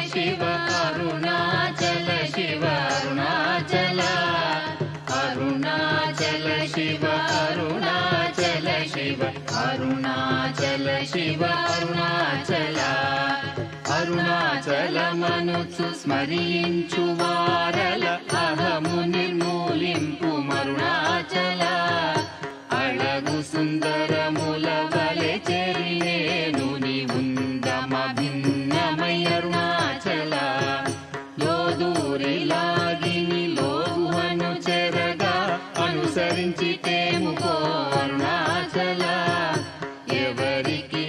शिव अरुणाचल शिव अरुणाचल अरुणाचल शिव अरुणाचल शिव अरुणाचल शिव अरुणाचल अरुणाचलमनुचु स्मరించు వారల అహము నిర్మూలింపు అరుణాచల అళగు సుందరముల వలె చెరినేను నీ ఉందమ భిన్నమై అరుణాచల లోదూరి లాగిని లోగుహను చెరగా అనుసరించి తేముకో అరుణాచల ఎవరికి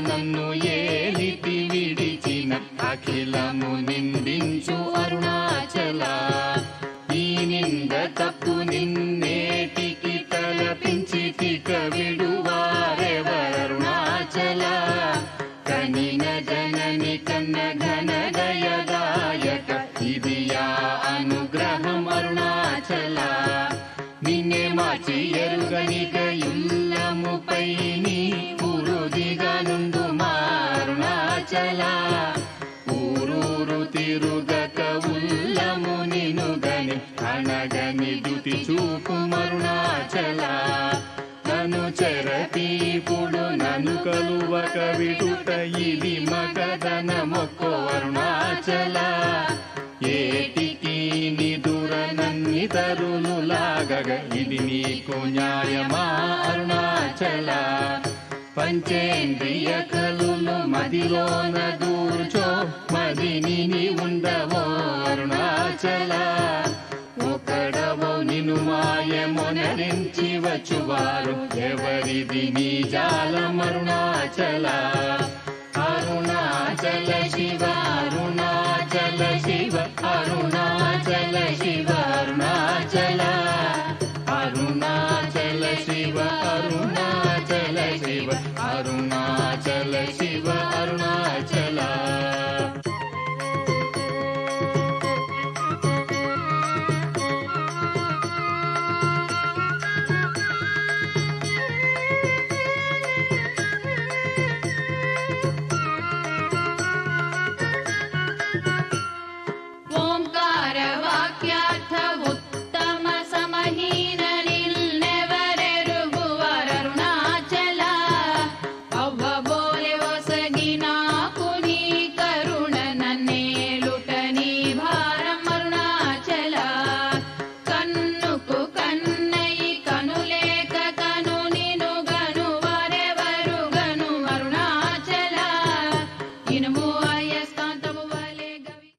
నన్ను ఏలితి విడిచిన అఖిలము నిందించు అరుణాచల ఈ నింద తప్పు నిన్నేటికి తలపించి తిక విడువారెవరుణాచల కనిన జనని కన్న ఘన దయదాయక ఇది యా అనుగ్రహం అరుణాచల నిన్నే మార్చి ఎరుగనిక ఇల్లముపై నీ పురుదిగా నుండు అరుణాచల ఊరూరు తిరుగక ఉల్లము నినుగని అనగని దుతి చూపు అరుణాచల నన్ను చెరపీపుడు నన్ను కలువక విడుట ఇది మగదన మొక్కో అరుణాచల ఏటికి నిదుర నన్నితరులు లాగగ ఇది నీకు న్యాయమా అరుణాచల పంచేంద్రియ కలులు మదిలోన దూర్చో మదిని ఉండవో అరుణాచల ఒకడవో నిను మాయమొనరించి వచ్చువారు ఎవరిది నీ జాలం అరుణాచల అరుణాచల శివ అరుణాచల శివ అరుణాచల శివ అరుణాచల అరుణాచల శివ అరుణాచల శివ అరుణాచల శివ